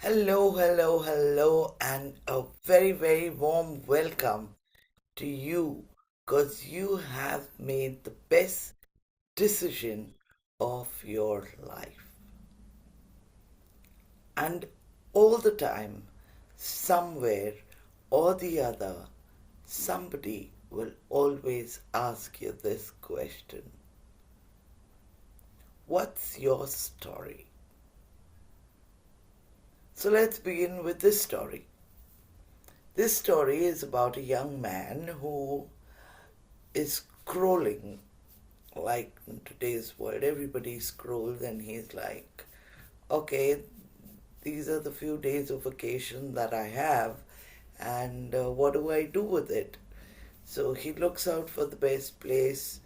Hello, hello, hello, and a very, very warm welcome to you because you have made the best decision of your life. And all the time, somewhere or the other, somebody will always ask you this question: what's your story? So let's begin with this story. This story is about a young man who is scrolling, like in today's world everybody scrolls, and he's like, okay, these are the few days of vacation that I have, and what do I do with it? So he looks out for the best place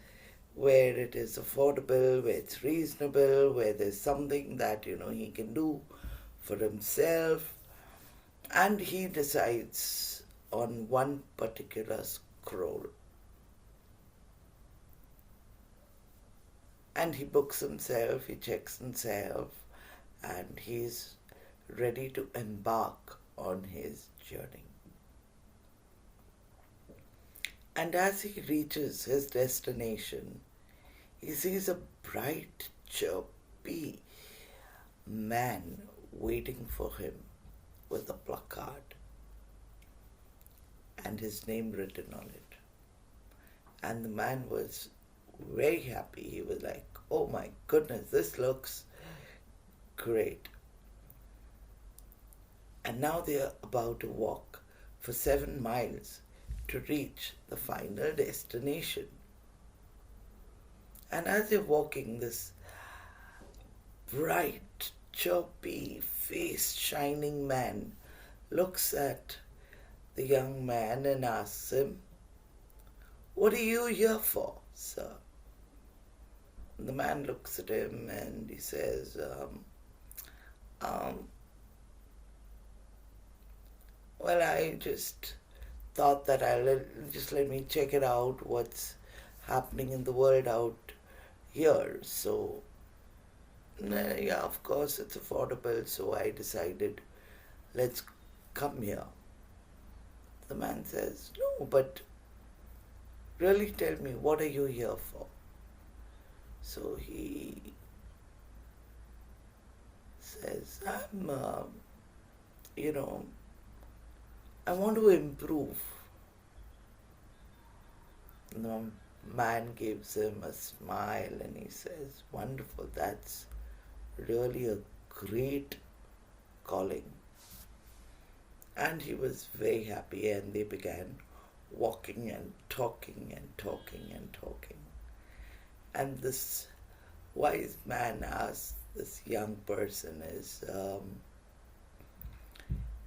where it is affordable, where it's reasonable, where there's something that he can do for himself, and he decides on one particular scroll. And he books himself, he checks himself, and he's ready to embark on his journey. And as he reaches his destination, he sees a bright, chirpy man waiting for him with a placard and his name written on it. And the man was very happy. He was like, oh my goodness, this looks great. And now they are about to walk for 7 miles to reach the final destination. And as they're walking, this bright, chirpy, face shining man looks at the young man and asks him, what are you here for, sir? And the man looks at him and he says, well, I just thought that just let me check it out, what's happening in the world out here. So, yeah, of course, it's affordable, so I decided, let's come here. The man says, no, but really tell me, what are you here for? So he says, you know, I want to improve. The man gives him a smile and he says, wonderful, that's really a great calling. And he was very happy, and they began walking and talking and talking and talking. And this wise man asked this young person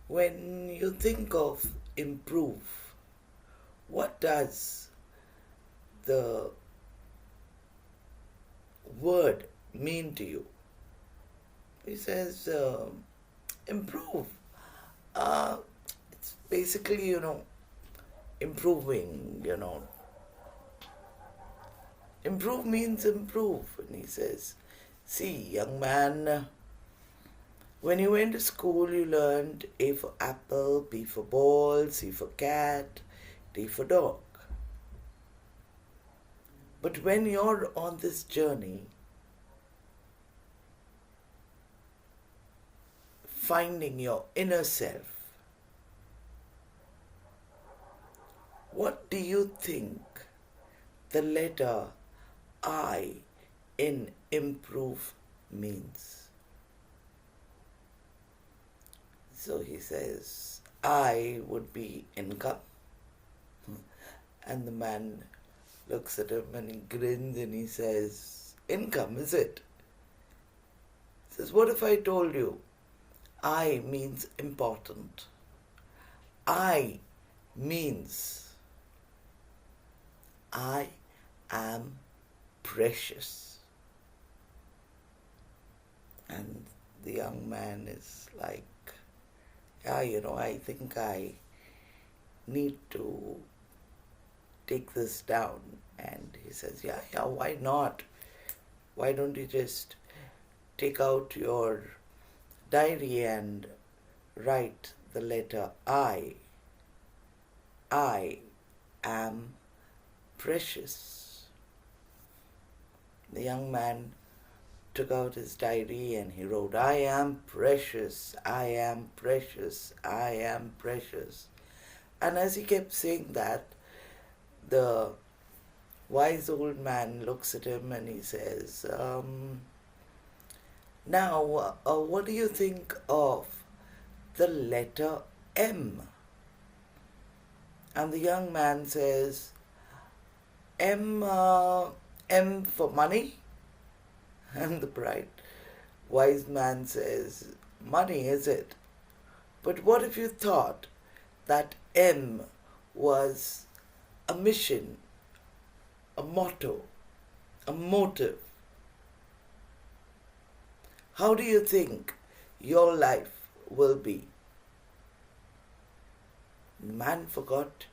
when you think of improve, what does the word mean to you? He says, improve. It's basically, improving, Improve means improve. And he says, see, young man, when you went to school, you learned A for apple, B for ball, C for cat, D for dog. But when you're on this journey, finding your inner self, what do you think the letter I in improve means? So he says, I would be income. And the man looks at him and he grins and he says, income, is it? He says, what if I told you I means important? I means I am precious. And the young man is like, yeah, I think I need to take this down. And he says, yeah, why not? Why don't you just take out your diary and write the letter I. I am precious. The young man took out his diary and he wrote, I am precious, I am precious, I am precious. And as he kept saying that, the wise old man looks at him and he says, now, what do you think of the letter M? And the young man says, M for money? And the bright, wise man says, money, is it? But what if you thought that M was a mission, a motto, a motive? How do you think your life will be? The man forgot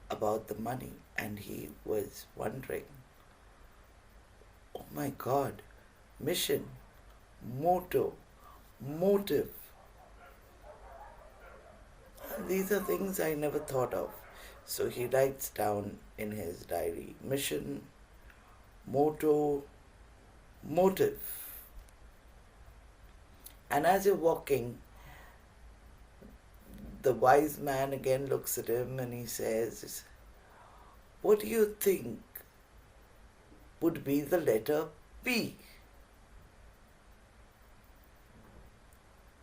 about the money and he was wondering, oh my God, mission, motto, motive. These are things I never thought of. So he writes down in his diary, mission, motto, motive. And as you're walking, the wise man again looks at him and he says, what do you think would be the letter P?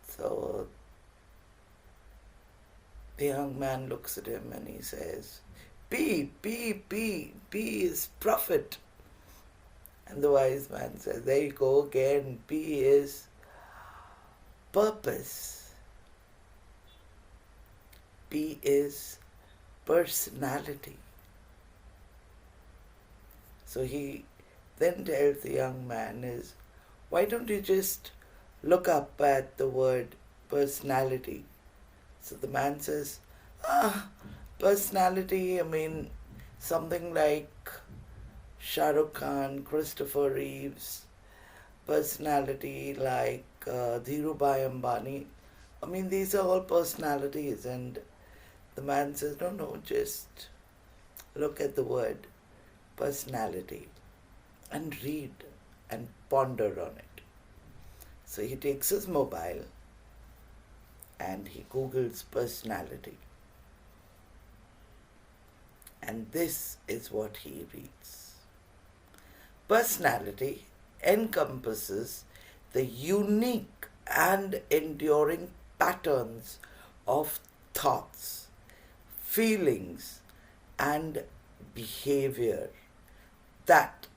So the young man looks at him and he says, P is profit. And the wise man says, there you go again, P is purpose. P is personality. So he then tells the young man is, why don't you just look up at the word personality? So the man says, personality, I mean, something like Shah Rukh Khan, Christopher Reeves, personality like Dhirubhai Ambani. I mean, these are all personalities. And the man says, no, just look at the word personality and read and ponder on it. So he takes his mobile and he Googles personality. And this is what he reads. Personality encompasses the unique and enduring patterns of thoughts, feelings, and behavior that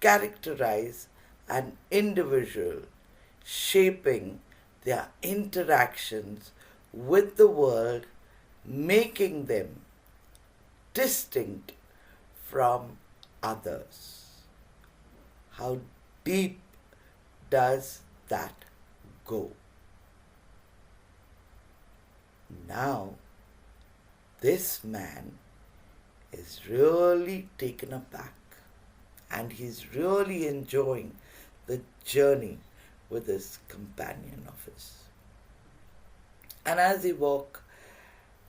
characterize an individual, shaping their interactions with the world, making them distinct from others. How deep does that go? Now, this man is really taken aback and he's really enjoying the journey with this companion of his. And as he walks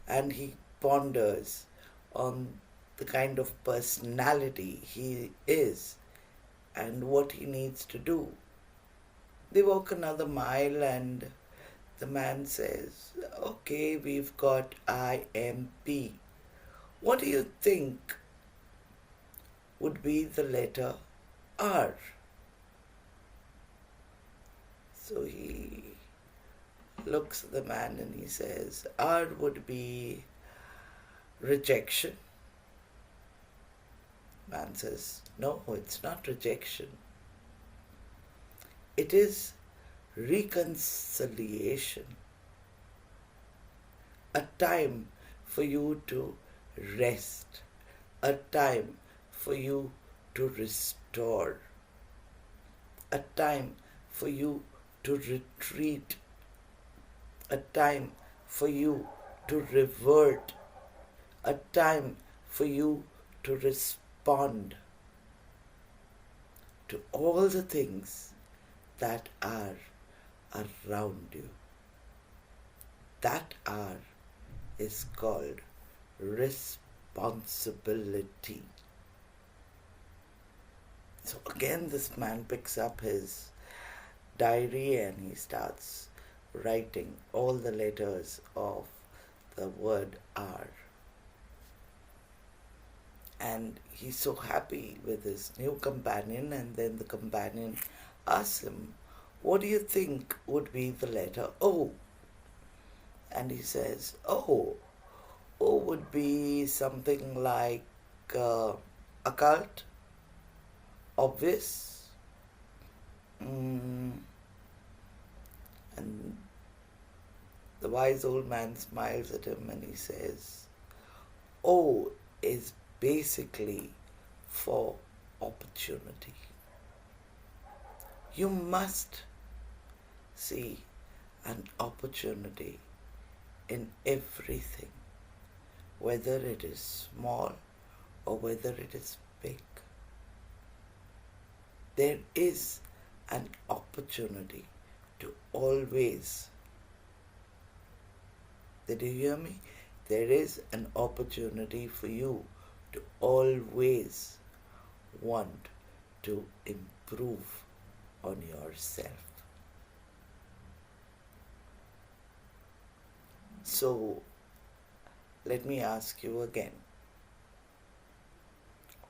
and he ponders on the kind of personality he is and what he needs to do, they walk another mile and the man says, okay, we've got IMP. What do you think would be the letter R? So he looks at the man and he says, R would be rejection. Man says, no, it's not rejection. It is reconciliation. A time for you to rest. A time for you to restore. A time for you to retreat. A time for you to revert. A time for you to respond to all the things that are around you. that R is called responsibility. So again, this man picks up his diary and he starts writing all the letters of the word R. And he's so happy with his new companion, and then the companion asks him, what do you think would be the letter O? And he says, O would be something like occult, obvious, and the wise old man smiles at him and he says, O is basically for opportunity. You must see an opportunity in everything, whether it is small or whether it is big. There is an opportunity to always, did you hear me? There is an opportunity for you to always want to improve on yourself. So, let me ask you again.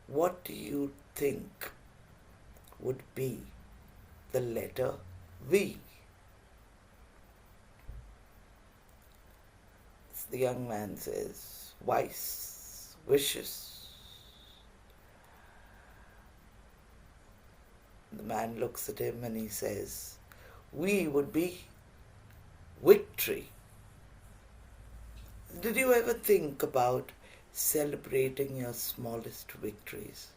What do you think would be the letter V? The young man says, wise, vicious. The man looks at him and he says, we would be victory. Did you ever think about celebrating your smallest victories?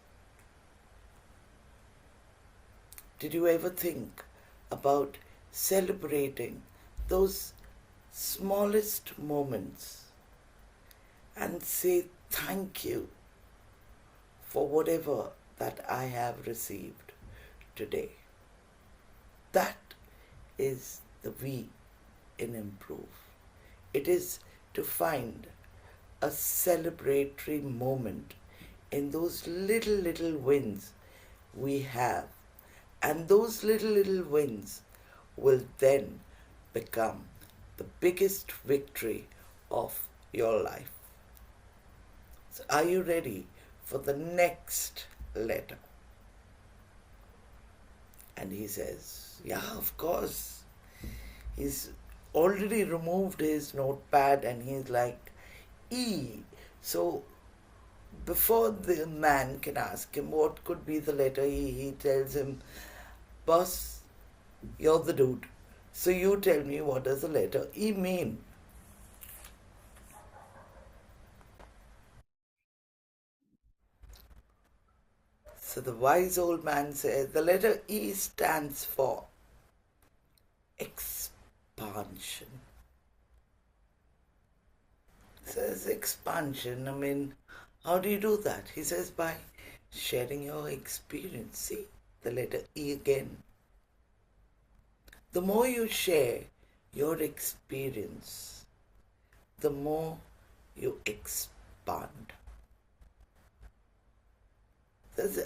Did you ever think about celebrating those smallest moments and say thank you for whatever that I have received today? That is the V in improve. It is to find a celebratory moment in those little wins we have, and those little wins will then become the biggest victory of your life. So are you ready for the next letter? And he says, yeah, of course. He's already removed his notepad and he's like, E. So before the man can ask him what could be the letter E, he tells him, boss, you're the dude. So you tell me, what does the letter E mean? So the wise old man says, the letter E stands for expansion. Says expansion, I mean, how do you do that? He says, by sharing your experience. See, the letter E again. The more you share your experience, the more you expand.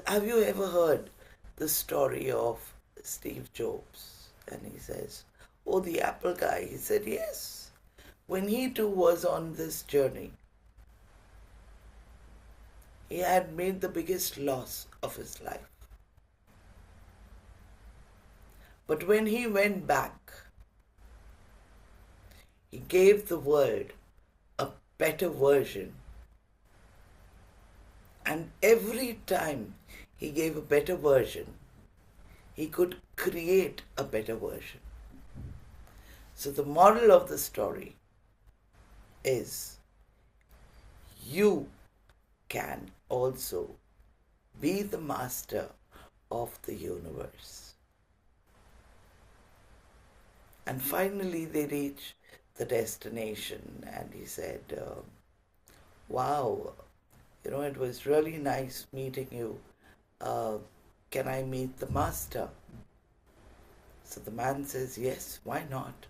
Have you ever heard the story of Steve Jobs? And he says, oh, the Apple guy. He said, yes. When he too was on this journey, he had made the biggest loss of his life. But when he went back, he gave the world a better version. And every time he gave a better version, he could create a better version. So the moral of the story is, you can also be the master of the universe. And finally they reach the destination and he said, wow, it was really nice meeting you. Can I meet the master? So the man says, yes, why not?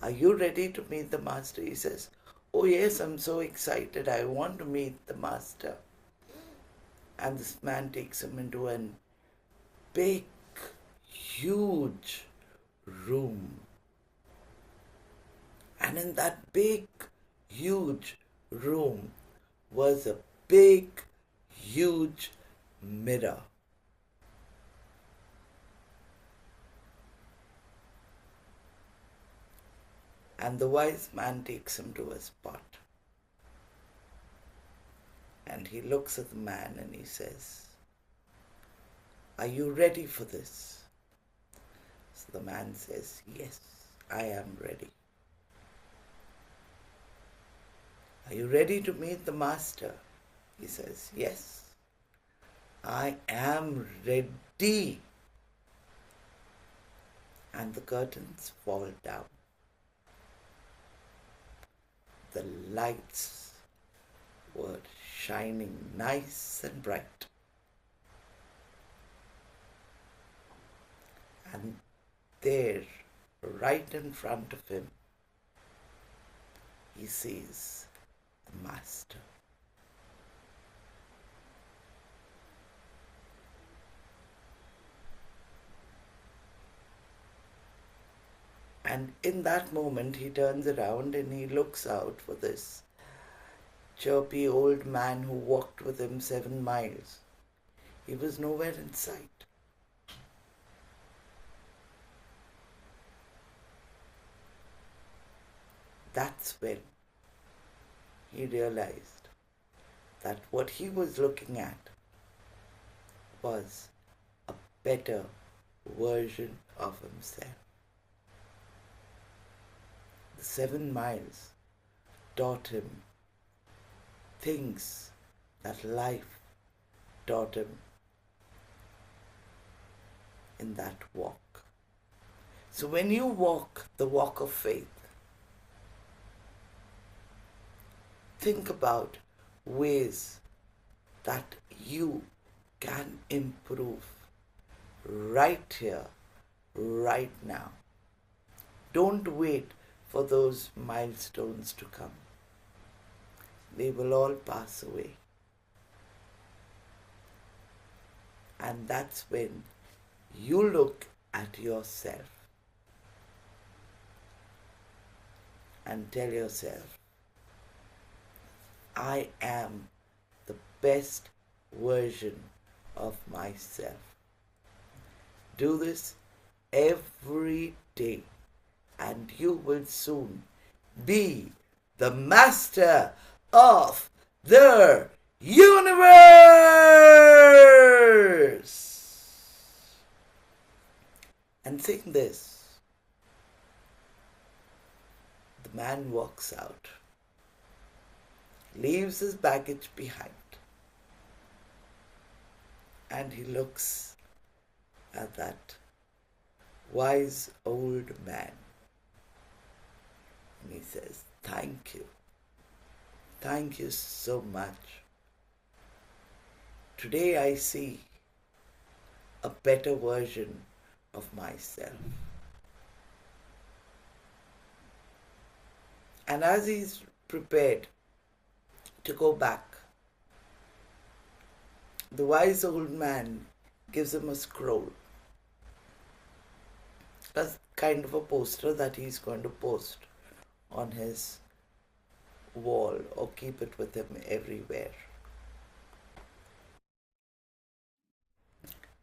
Are you ready to meet the master? He says, oh yes, I'm so excited. I want to meet the master. And this man takes him into a big, huge room. And in that big, huge room was a big, huge mirror. And the wise man takes him to a spot. And he looks at the man and he says, are you ready for this? So the man says, yes, I am ready. Are you ready to meet the master? He says, yes, I am ready. And the curtains fall down. The lights were shining nice and bright. And there, right in front of him, he sees the master. And in that moment, he turns around and he looks out for this chirpy old man who walked with him 7 miles. He was nowhere in sight. That's when he realized that what he was looking at was a better version of himself. The 7 miles taught him things that life taught him in that walk. So when you walk the walk of faith, think about ways that you can improve right here, right now. Don't wait for those milestones to come. They will all pass away. And that's when you look at yourself and tell yourself, I am the best version of myself. Do this every day and you will soon be the master of the universe. And think this, the man walks out, leaves his baggage behind, and he looks at that wise old man and he says, thank you. Thank you so much. Today I see a better version of myself. And as he's prepared to go back, the wise old man gives him a scroll, a kind of a poster that he's going to post on his wall or keep it with him everywhere.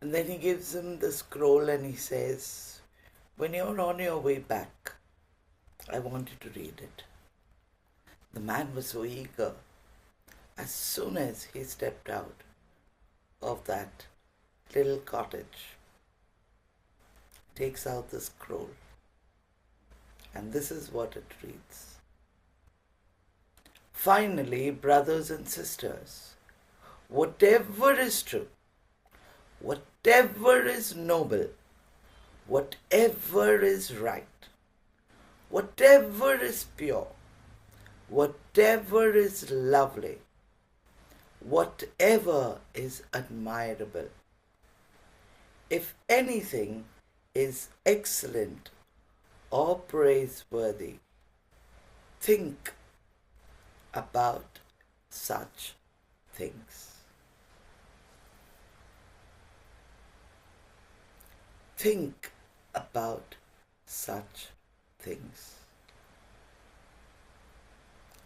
And then he gives him the scroll and he says, when you're on your way back, I want you to read it. The man was so eager. As soon as he stepped out of that little cottage, takes out the scroll, and this is what it reads. Finally, brothers and sisters, whatever is true, whatever is noble, whatever is right, whatever is pure, whatever is lovely, whatever is admirable, if anything is excellent or praiseworthy. Think about such things. Think about such things.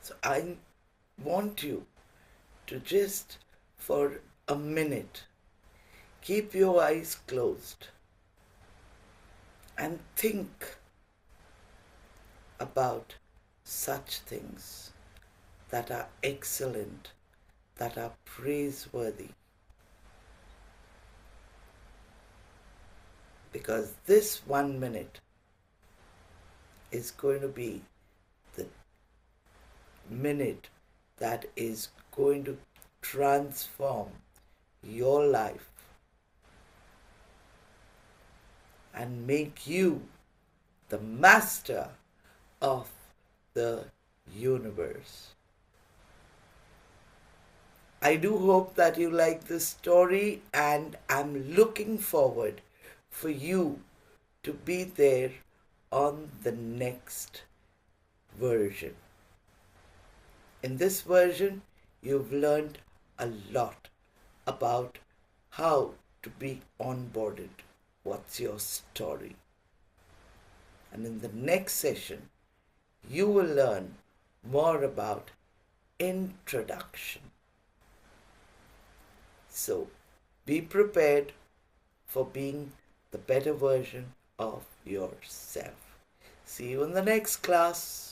So I want you to just for a minute keep your eyes closed and think about such things that are excellent, that are praiseworthy. Because this 1 minute is going to be the minute that is going to transform your life and make you the master of the universe. I do hope that you like this story, and I'm looking forward for you to be there on the next version. In this version, you've learned a lot about how to be onboarded. What's your story? And in the next session, you will learn more about introduction. So, be prepared for being the better version of yourself. See you in the next class.